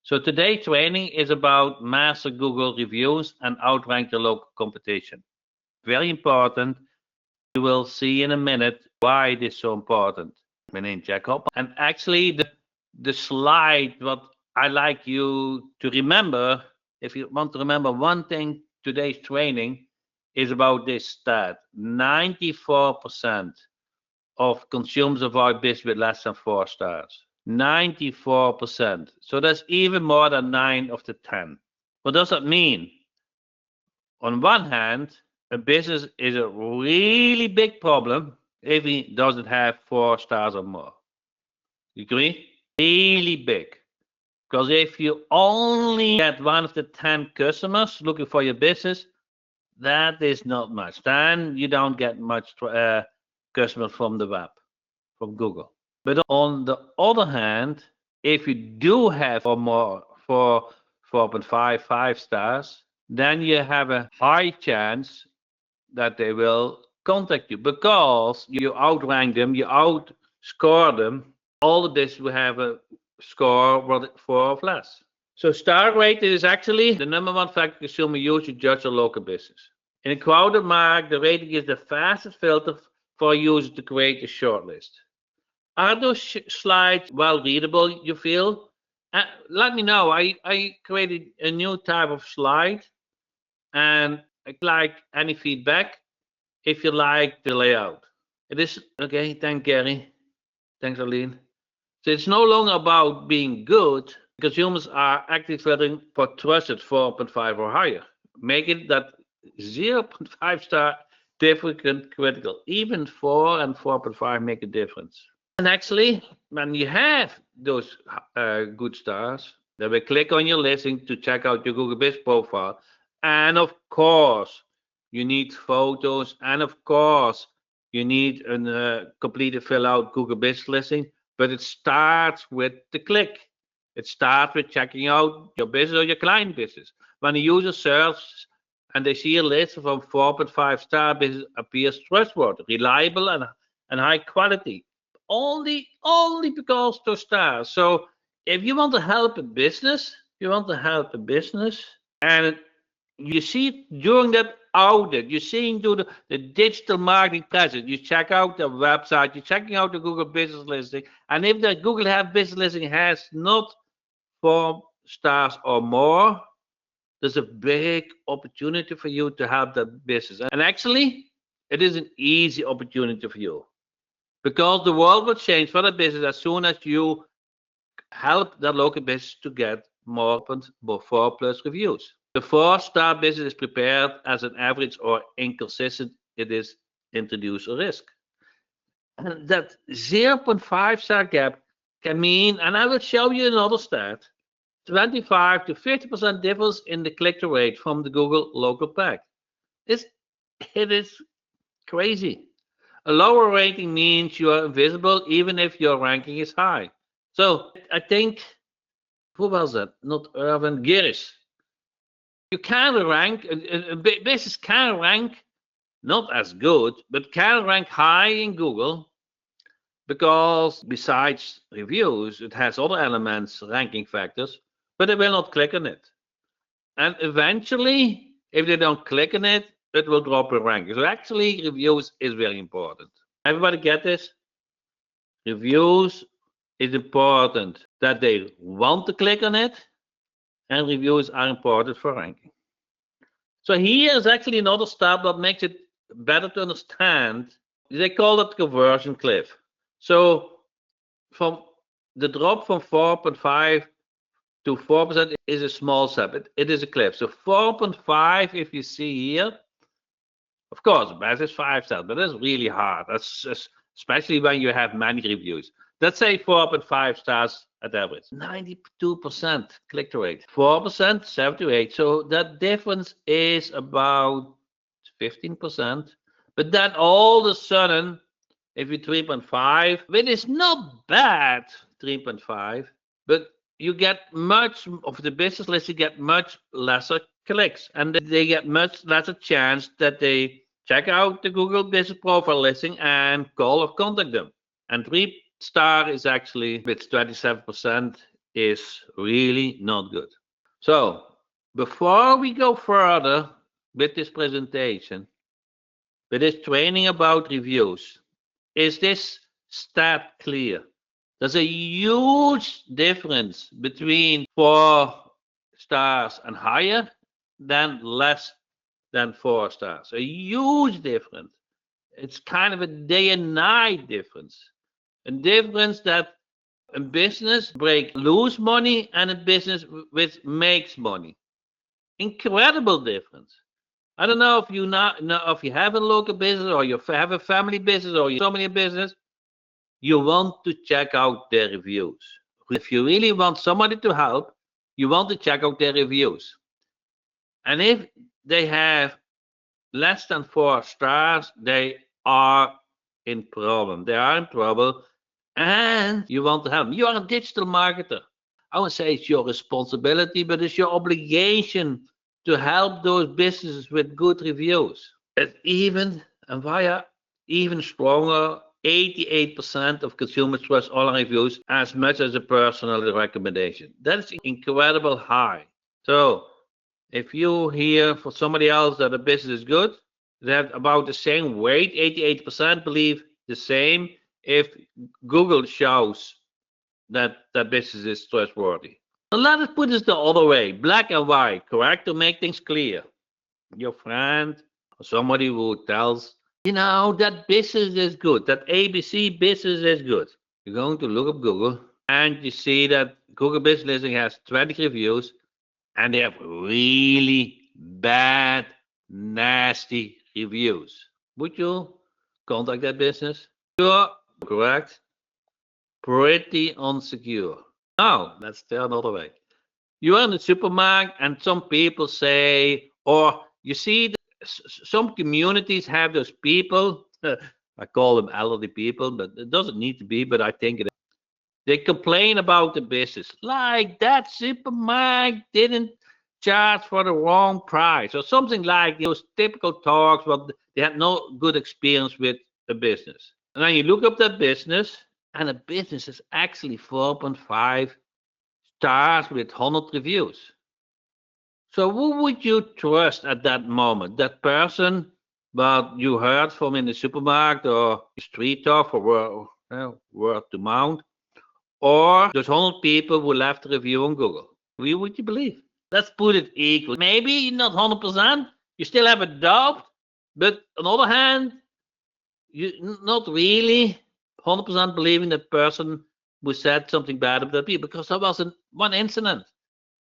So today's training is about master Google reviews and outrank the local competition. Very important. You will see in a minute why it is so important. My name is Jack Hopman. And actually the slide what I like you to remember, if you want to remember one thing, today's training is about this stat. 94% of consumers avoid business with less than 4 stars. 94%. So that's even more than 9 of the 10. What does that mean? On one hand, a business is a really big problem if it doesn't have 4 stars or more. You agree? Really big. Because if you only get one of the 10 customers looking for your business, that is not much. Then you don't get much customers from the web, from Google. But on the other hand, if you do have or more for 4.5, 5 stars, then you have a high chance that they will contact you because you outrank them, you outscore them. All of this will have a score 4 or less. So star rate is actually the number one factor consumer use to judge a local business. In a crowded market, the rating is the fastest filter for a user to create a shortlist. Are those slides well readable, you feel? Let me know. I created a new type of slide, and I'd like any feedback if you like the layout. It is okay. Thank Gary. Thanks, Aline. So it's no longer about being good. Consumers are actively filtering for trusted 4.5 or higher. Make it that 0.5 star difficult critical. Even 4 and 4.5 make a difference. And actually, when you have those good stars, they will click on your listing to check out your Google Business profile. And of course, you need photos. And of course, you need a completely fill out Google Business listing. But it starts with the click. It starts with checking out your business or your client business. When a user searches and they see a list from 4.5 star business appears trustworthy, reliable, and high quality. Only because those stars. So if you want to help a business, and you see during that audit, you're seeing through the digital marketing presence, you check out the website, you're checking out the Google business listing, and if the Google have business listing has not 4 stars or more, there's a big opportunity for you to help that business. And actually, it is an easy opportunity for you. Because the world will change for the business as soon as you help that local business to get more 4+ reviews. The 4-star business is prepared as an average or inconsistent. It is introduce a risk. And that 0.5 star gap can mean, and I will show you another stat, 25 to 50% difference in the click-through rate from the Google local pack. It is crazy. A lower rating means you are invisible even if your ranking is high. So I think, who was that? Not Irvin, Girish. You can rank, business can rank not as good, but can rank high in Google because besides reviews, it has other elements, ranking factors, but they will not click on it. And eventually, if they don't click on it, it will drop your ranking. So actually, reviews is very important. Everybody get this? Reviews is important that they want to click on it, and reviews are important for ranking. So here is actually another step that makes it better to understand. They call it conversion cliff. So from the drop from 4.5 to 4% is a small step. It is a cliff. So 4.5, if you see here, of course, best is 5 stars, but that's really hard. That's especially when you have many reviews. Let's say 4.5 stars at average. 92% click-through rate. 4%, 78. So that difference is about 15%. But then all of a sudden, if you 3.5, it is not bad, 3.5, but you get much of the business list, you get much lesser clicks, and they get much lesser chance that they check out the Google business profile listing and call or contact them. And 3-star is actually with 27% is really not good. So before we go further with this presentation, with this training about reviews, is this stat clear? There's a huge difference between 4 stars and higher than less than 4 stars. A huge difference. It's kind of a day and night difference. A difference that a business lose money and a business which makes money. Incredible difference. I don't know if you know if you have a local business or you have a family business or you so many business. You want to check out their reviews. If you really want somebody to help, you want to check out their reviews. And if they have less than 4 stars, they are in problem. They are in trouble, and you want to help them. You are a digital marketer. I would say it's your responsibility, but it's your obligation to help those businesses with good reviews. And via even stronger, 88% of consumers trust online reviews as much as a personal recommendation. That's incredible high. So if you hear for somebody else that a business is good, they have about the same weight. 88% believe the same if Google shows that that business is trustworthy. And let us put this the other way, black and white, correct? To make things clear. Your friend or somebody who tells, that business is good, that ABC business is good. You're going to look up Google and you see that Google Business Listing has 20 reviews and they have really bad, nasty reviews. Would you contact that business? Sure, correct. Pretty unsecure. Now, let's tell another way. You are in the supermarket and some people say, or you see some communities have those people, I call them elderly people, but it doesn't need to be, but I think it is. They complain about the business, like that supermarket didn't charge for the wrong price, or something like those typical talks, but they had no good experience with the business. And then you look up that business, and the business is actually 4.5 stars with 100 reviews. So who would you trust at that moment? That person that you heard from in the supermarket or street talk for word to mouth, or those 100 people who left a review on Google? Who would you believe? Let's put it equal. Maybe not 100%. You still have a doubt, but on the other hand, you not really 100% believing the person who said something bad about that people because there wasn't one incident.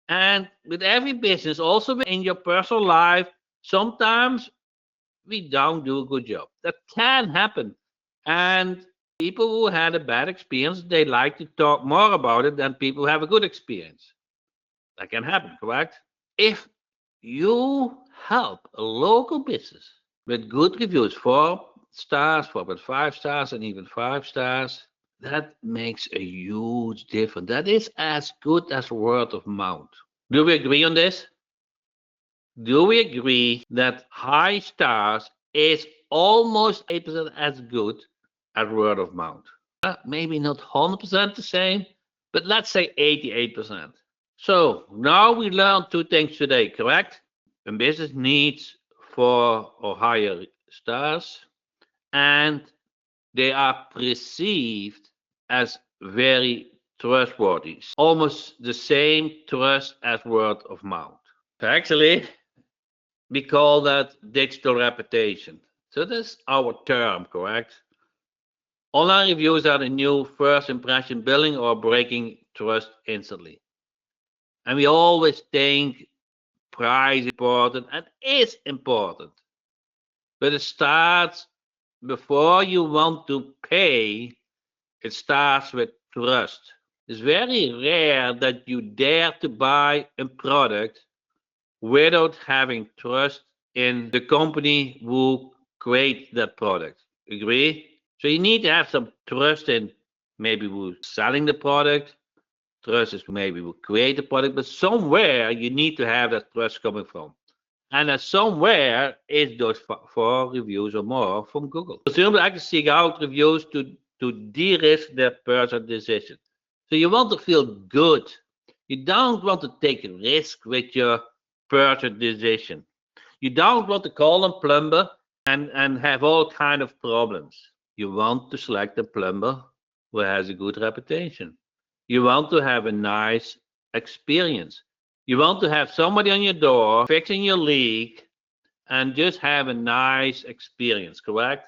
And with every business, also in your personal life, sometimes we don't do a good job. That can happen. And people who had a bad experience, they like to talk more about it than people who have a good experience. That can happen, correct? If you help a local business with good reviews, 4 stars, 4.5 stars, and even 5 stars, that makes a huge difference. That is as good as word of mouth. Do we agree on this? Do we agree that high stars is almost 8% as good as word of mouth? Maybe not 100% the same, but let's say 88%. So now we learned 2 things today, correct? A business needs 4 or higher stars, and they are perceived as very trustworthy, almost the same trust as word of mouth. Actually, we call that digital reputation. So that's our term, correct? Online reviews are the new first impression building or breaking trust instantly. And we always think price is important, and is important. But it starts before you want to pay, it starts with trust. It's very rare that you dare to buy a product without having trust in the company who create that product. Agree? So you need to have some trust in maybe who's selling the product. Trust is maybe who create the product, but somewhere you need to have that trust coming from. And that somewhere is those 4 reviews or more from Google. Consumers actually seek out reviews to de-risk their purchase decision. So you want to feel good You don't want to take a risk with your purchase decision. You don't want to call a plumber and have all kind of problems. You want to select a plumber who has a good reputation. You want to have a nice experience. You want to have somebody on your door fixing your leak and just have a nice experience, correct?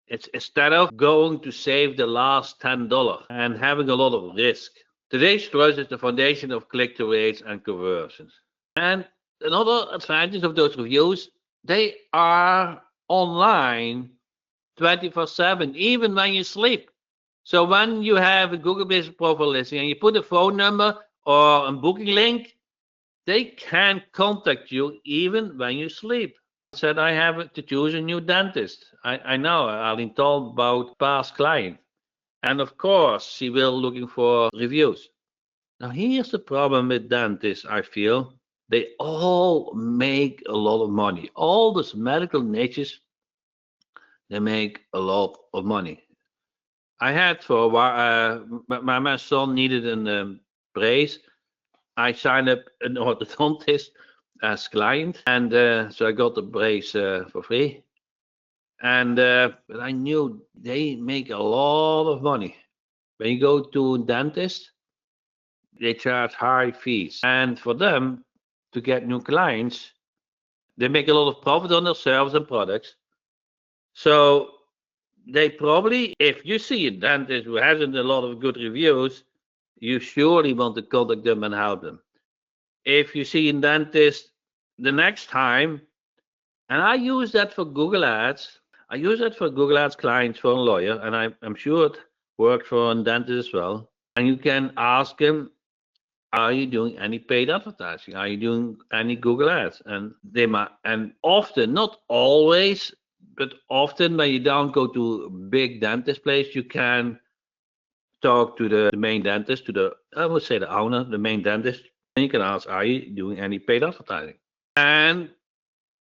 It's instead of going to save the last $10 and having a lot of risk. Today's trust is the foundation of click-through rates and conversions. And another advantage of those reviews, they are online 24/7, even when you sleep. So when you have a Google Business Profile listing and you put a phone number or a booking link, they can contact you even when you sleep. I said I have to choose a new dentist. I know I've been told about past client. And of course, she will looking for reviews. Now here's the problem with dentists, I feel. They all make a lot of money. All those medical niches, they make a lot of money. I had for a while, my son needed a brace. I signed up an orthodontist as client, and so I got the brace for free. And but I knew they make a lot of money. When you go to a dentist, they charge high fees, and for them to get new clients, they make a lot of profit on their service and products. So they probably, if you see a dentist who hasn't a lot of good reviews, you surely want to contact them and help them. If you see a dentist the next time, and I use that for Google Ads, I use that for Google Ads clients for a lawyer, and I'm sure it works for a dentist as well. And you can ask him, are you doing any paid advertising? Are you doing any Google Ads? And they might, and often, not always, but often when you don't go to a big dentist place, you can talk to the main dentist, I would say the owner, the main dentist, and you can ask, are you doing any paid advertising? And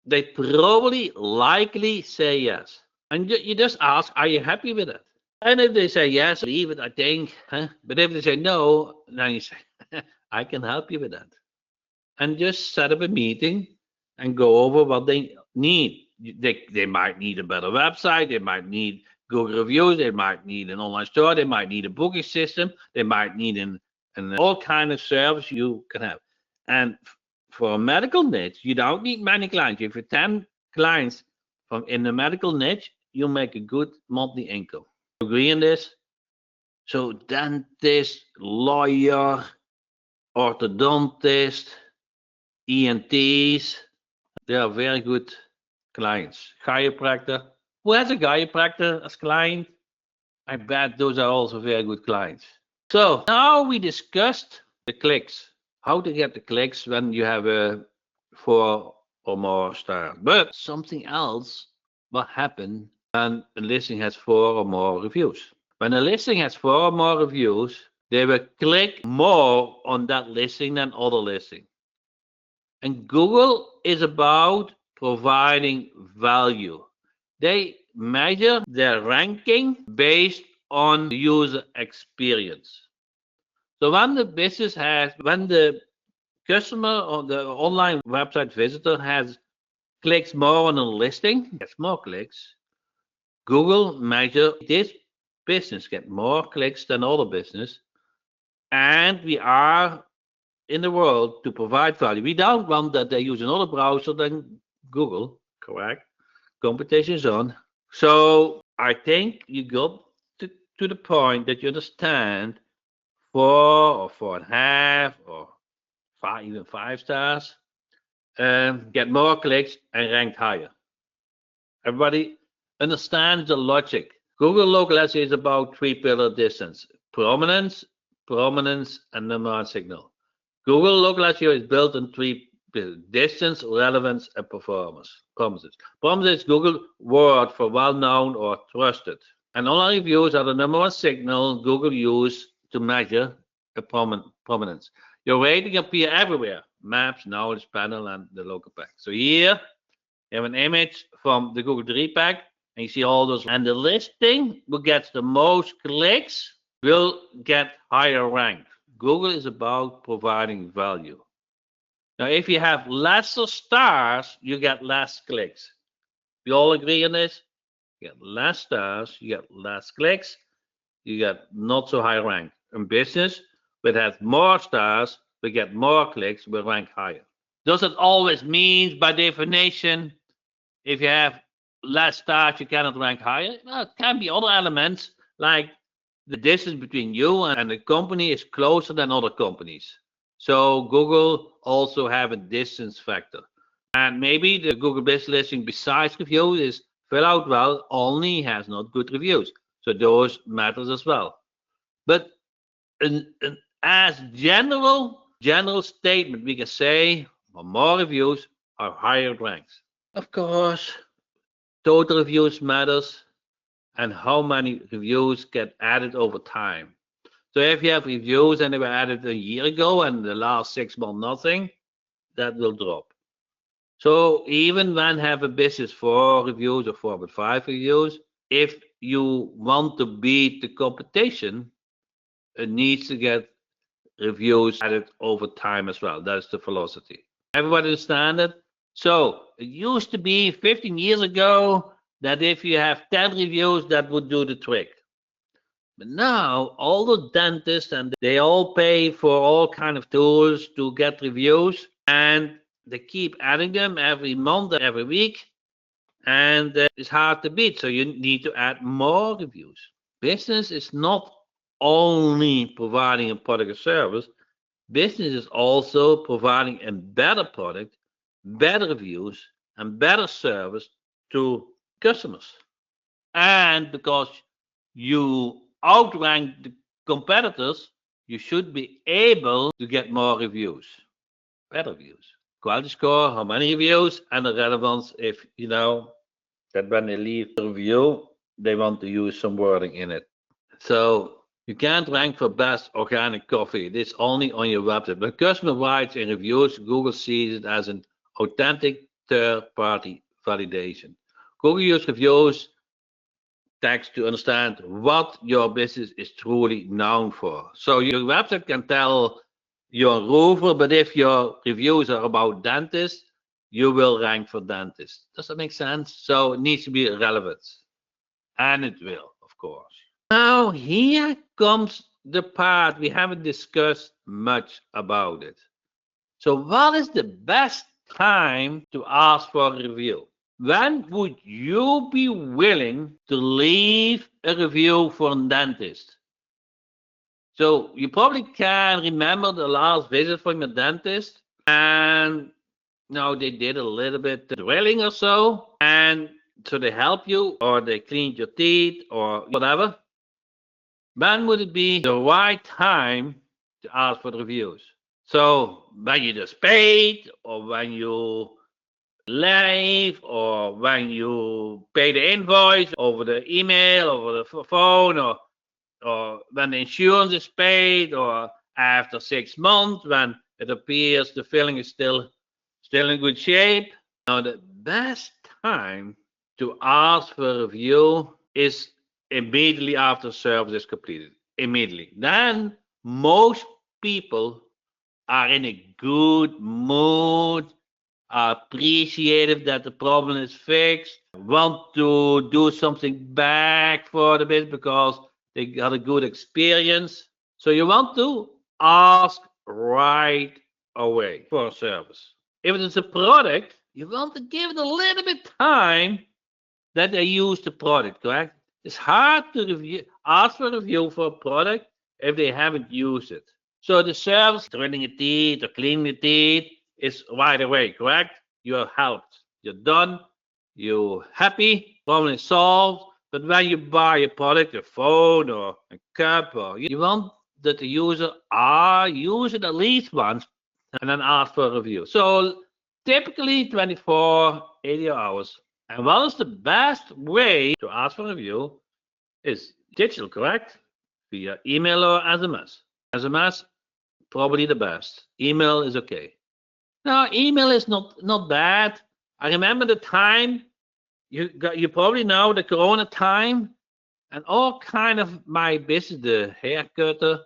they probably likely say yes. And you just ask, are you happy with it? And if they say yes, leave it, I think. Huh? But if they say no, then you say, I can help you with that. And just set up a meeting and go over what they need. They might need a better website, they might need Google reviews, they might need an online store, they might need a booking system, they might need an all kind of service you can have. And for a medical niche, you don't need many clients. If you have 10 clients from in the medical niche, you make a good monthly income. Agree on this? So dentist, lawyer, orthodontist, ENTs, they are very good clients. Chiropractor. Who has a chiropractor as client? I bet those are also very good clients. So now we discussed the clicks. How to get the clicks when you have a 4 or more stars. But something else will happen when a listing has 4 or more reviews. When a listing has 4 or more reviews, they will click more on that listing than other listings. And Google is about providing value. They measure their ranking based on the user experience. So when the customer or the online website visitor has clicks more on a listing, gets more clicks, Google measure this business get more clicks than other business, and we are in the world to provide value. We don't want that they use another browser than Google, correct? Competition is on. So I think you got to the point that you understand 4 or 4.5 or 5, even 5 stars, get more clicks and ranked higher. Everybody understands the logic. Google local SEO is about 3 pillar distance: prominence, and number one signal. Google local SEO is built on 3 pillars: distance, relevance, and performance. Promises. Promises is Google word for well-known or trusted. And online reviews are the number one signal Google uses to measure a prominence. Your rating appear everywhere: maps, knowledge panel, and the local pack. So here you have an image from the Google 3 pack, and you see all those. And the listing who gets the most clicks will get higher rank. Google is about providing value. Now, if you have lesser stars, you get less clicks. We all agree on this? You get less stars, you get less clicks, you get not so high rank. In business, we have more stars, we get more clicks, we rank higher. Does it always mean, by definition, if you have less stars, you cannot rank higher? Well, it can be other elements, like the distance between you and the company is closer than other companies. So Google also have a distance factor. And maybe the Google business listing besides reviews is fill out well, only has not good reviews. So those matters as well. But as general statement, we can say more reviews are higher ranks. Of course, total reviews matters and how many reviews get added over time. So if you have reviews and they were added a year ago and the last 6 months nothing, that will drop. So even when have a business 4 reviews or 4.5 reviews, if you want to beat the competition, it needs to get reviews added over time as well. That's the philosophy. Everybody understand it? So it used to be 15 years ago that if you have 10 reviews, that would do the trick. But now all the dentists and they all pay for all kind of tools to get reviews, and they keep adding them every month, every week, and it's hard to beat. So you need to add more reviews. Business is not only providing a product or service. Business is also providing a better product, better reviews, and better service to customers. And because you outrank the competitors, you should be able to get more reviews, better reviews. Quality score, how many reviews, and the relevance if you know that when they leave the review, they want to use some wording in it. So you can't rank for best organic coffee. It's only on your website. When customer writes in reviews, Google sees it as an authentic third-party validation. Google uses reviews text to understand what your business is truly known for. So your website can tell you're a roofer, but if your reviews are about dentists, you will rank for dentists. Does that make sense? So it needs to be relevant. And it will, of course. Now, here comes the part we haven't discussed much about it. So, what is the best time to ask for a review? When would you be willing to leave a review for a dentist? So, you probably can remember the last visit from your dentist, and now they did a little bit drilling or so, and so they help you, or they cleaned your teeth, or whatever. When would it be the right time to ask for the reviews? So when you just paid, or when you leave, or when you pay the invoice over the email, over the phone, or when the insurance is paid, or after 6 months when it appears the filling is still in good shape. Now the best time to ask for a review is immediately after service is completed. Immediately. Then most people are in a good mood, are appreciative that the problem is fixed, want to do something back for the business because they got a good experience. So you want to ask right away for a service. If it's a product, you want to give it a little bit time that they use the product, correct? It's hard to ask for a review for a product if they haven't used it. So the service, drilling your teeth or cleaning your teeth, is right away, correct? You are helped. You're done. You're happy. Problem is solved. But when you buy a product, a phone or a cup, or you want that the user use it at least once and then ask for a review. So typically 24, 80 hours. And what is the best way to ask for a review is digital, correct? Via email or SMS. SMS, probably the best. Email is okay. Now, email is not bad. I remember the time, you probably know the Corona time, and all kind of my business, the hair cutter,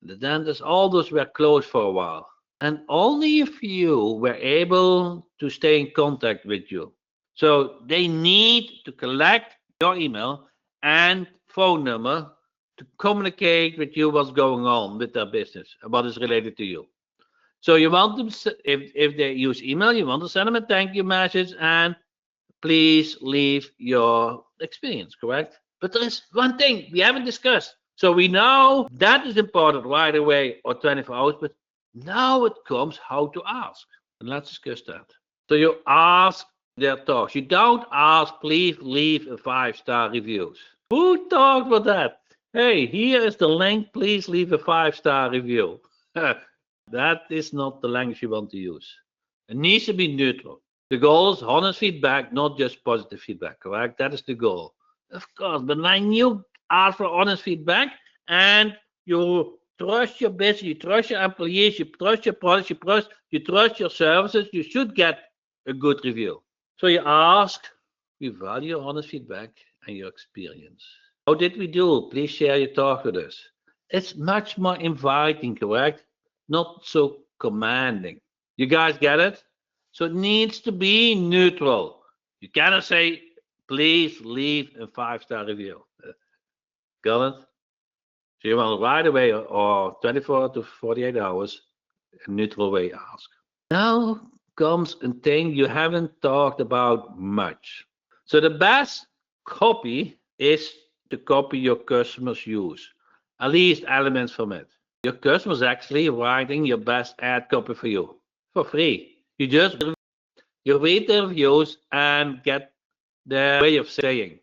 The dentist, all those were closed for a while. And only a few were able to stay in contact with you. So they need to collect your email and phone number to communicate with you what's going on with their business and what is related to you. So you want them, if they use email, you want to send them a thank you message and please leave your experience, correct? But there is one thing we haven't discussed. So we know that is important right away or 24 hours, but now it comes how to ask. And let's discuss that. So you ask their talks. You don't ask, please leave a 5-star reviews. Who talked about that? Hey, here is the link. Please leave a 5-star review. That is not the language you want to use. It needs to be neutral. The goal is honest feedback, not just positive feedback, correct? That is the goal. Of course, but when you ask for honest feedback and you trust your business, you trust your employees, you trust your products, you trust your services, you should get a good review. So you ask, we value your honest feedback and your experience. How did we do? Please share your talk with us. It's much more inviting, correct? Not so commanding. You guys get it? So it needs to be neutral. You cannot say, please leave a 5-star review. Got it? So you want right away or 24 to 48 hours, a neutral way ask. Now comes a thing you haven't talked about much. So the best copy is the copy your customers use, at least elements from it. Your customer's actually writing your best ad copy for you for free. You read the reviews and get their way of saying.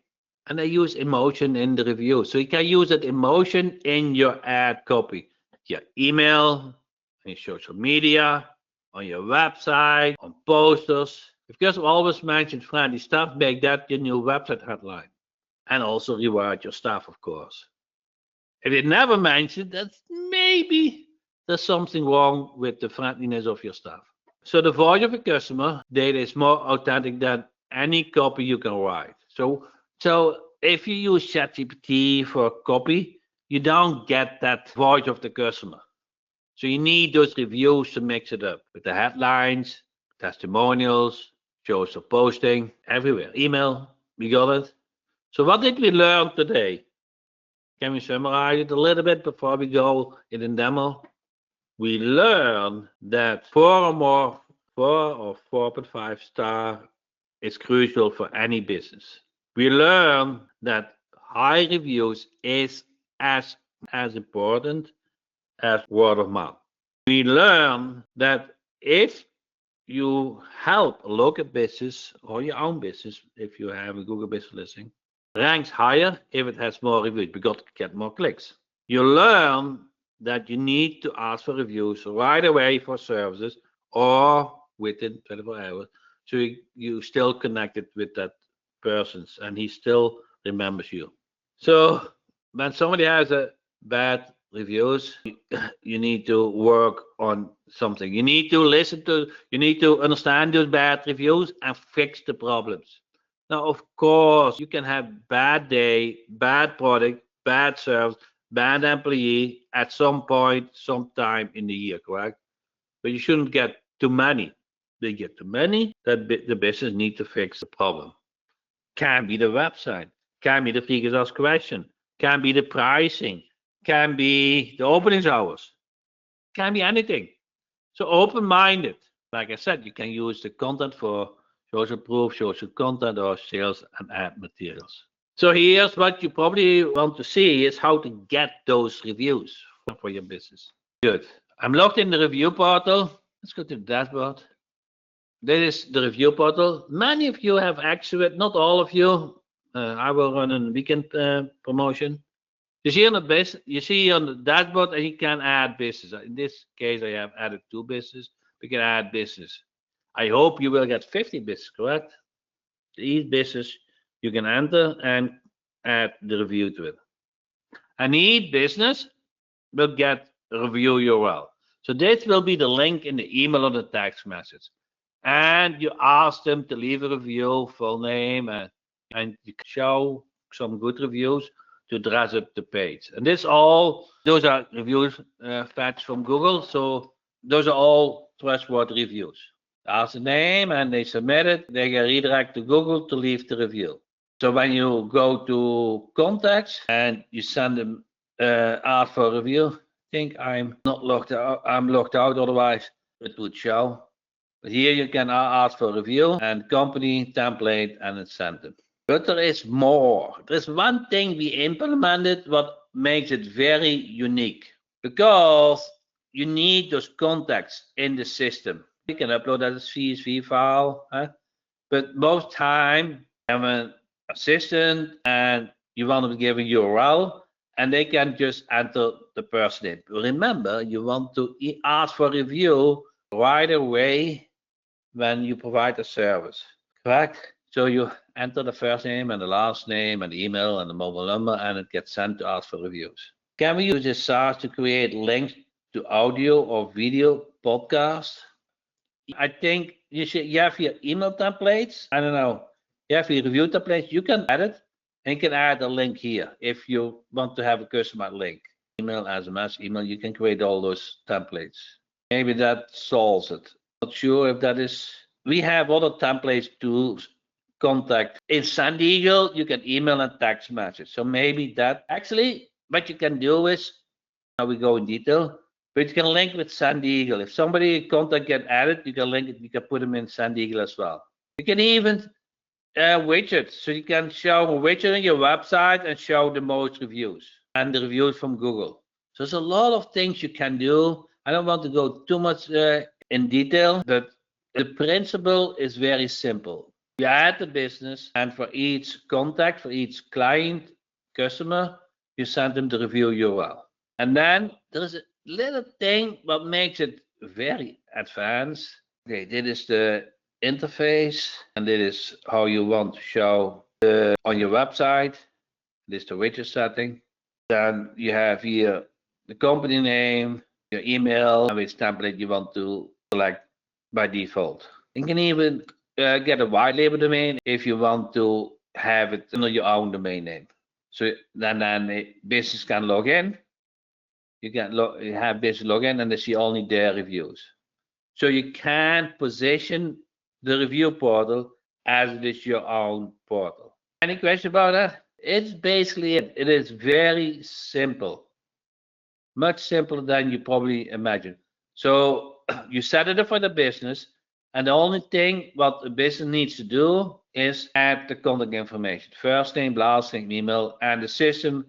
And they use emotion in the review. So you can use that emotion in your ad copy. Your email, on your social media, on your website, on posters. Because we always mention friendly stuff, make that your new website headline. And also reward your staff, of course. If you never mention, that's maybe there's something wrong with the friendliness of your staff. So the voice of a customer data is more authentic than any copy you can write. So if you use ChatGPT for copy, you don't get that voice of the customer. So you need those reviews to mix it up with the headlines, testimonials, shows of posting, everywhere. Email, we got it. So what did we learn today? Can we summarize it a little bit before we go in the demo? We learned that 4 or 4.5-star is crucial for any business. We learned that high reviews is as important as word of mouth. We learned that if you help a local business or your own business, if you have a Google business listing, ranks higher if it has more reviews because it get more clicks. You learn that you need to ask for reviews right away for services or within 24 hours. So you still connected with that person and he still remembers you. So when somebody has a bad reviews, you need to work on something. You need to understand those bad reviews and fix the problems. Now, of course, you can have bad day, bad product, bad service, bad employee at some point, sometime in the year, correct? But you shouldn't get too many. They get too many, that the business needs to fix the problem. Can be the website, can be the frequently asked question, can be the pricing, can be the opening hours, can be anything. So open-minded. Like I said, you can use the content for social proof, social content, or sales and ad materials. So here's what you probably want to see is how to get those reviews for your business. Good. I'm logged in the review portal. Let's go to the dashboard. This is the review portal. Many of you have access to it, not all of you. I will run a weekend promotion. You see on the dashboard, and you can add business. In this case, I have added 2 business. We can add business. I hope you will get 50 business, correct? Each business you can enter and add the review to it. And each business will get a review URL. So this will be the link in the email or the text message. And you ask them to leave a review, full name, and you show some good reviews. to dress up the page. And those are reviews fetched from Google. So those are all trustworthy reviews. Ask the name and they submit it. They get redirect to Google to leave the review. So when you go to contacts and you send them ask for a review, I think I'm not logged out. I'm logged out, otherwise it would show. But here you can ask for a review and company template and it's sent them. But there is more. There's one thing we implemented what makes it very unique, because you need those contacts in the system. You can upload that as CSV file, but most time you have an assistant and you want to give a URL and they can just enter the person in. Remember, you want to ask for review right away when you provide a service, correct? So you enter the first name and the last name and the email and the mobile number, and it gets sent to ask for reviews. Can we use this SaaS to create links to audio or video podcasts? I think you have your email templates. I don't know. You have your review templates. You can add it and you can add a link here if you want to have a customized link. Email, SMS, email, you can create all those templates. Maybe that solves it. Not sure if that is. We have other templates to contact. In Sand Eagle, you can email and text message. So maybe that actually what you can do is, now we go in detail, but you can link with Sand Eagle. If somebody contact get added, you can link it, you can put them in Sand Eagle as well. You can even widgets. So you can show a widget on your website and show the most reviews and the reviews from Google. So there's a lot of things you can do. I don't want to go too much in detail, but the principle is very simple. You add the business, and for each contact, for each client, customer, you send them the review URL. And then there's a little thing what makes it very advanced. Okay, this is the interface, and this is how you want to show on your website. This is the widget setting. Then you have here the company name, your email, and which template you want to select by default. You can even get a white label domain if you want to have it under your own domain name. So then the business can log in. You can have business log in and they see only their reviews. So you can position the review portal as it is your own portal. Any question about that? It's basically it. It is very simple. Much simpler than you probably imagine. So you set it up for the business, and the only thing what the business needs to do is add the contact information. First name, last name, email, and the system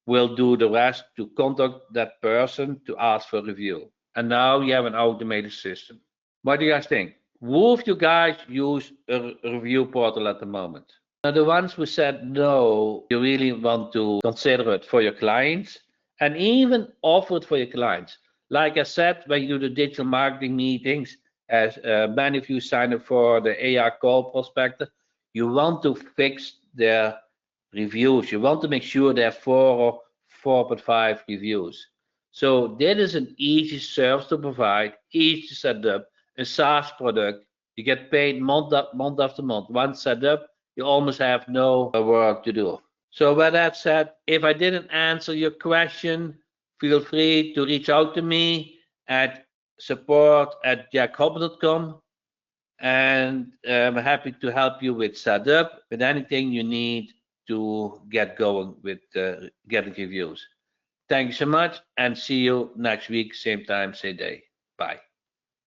will do the rest to contact that person to ask for review. And now you have an automated system. What do you guys think? Who of you guys use a review portal at the moment? Now, the ones who said no, you really want to consider it for your clients and even offer it for your clients. Like I said, when you do the digital marketing meetings, as many of you sign up for the AR call prospector, you want to fix their reviews. You want to make sure they have 4 or 4.5 reviews. So that is an easy service to provide, easy to set up, a SaaS product. You get paid month after month. Once set up, you almost have no work to do. So with that said, if I didn't answer your question, feel free to reach out to me at support@jackhopman.com, and I'm happy to help you with setup, with anything you need to get going with getting reviews. Thank you so much, and see you next week, same time, same day. Bye.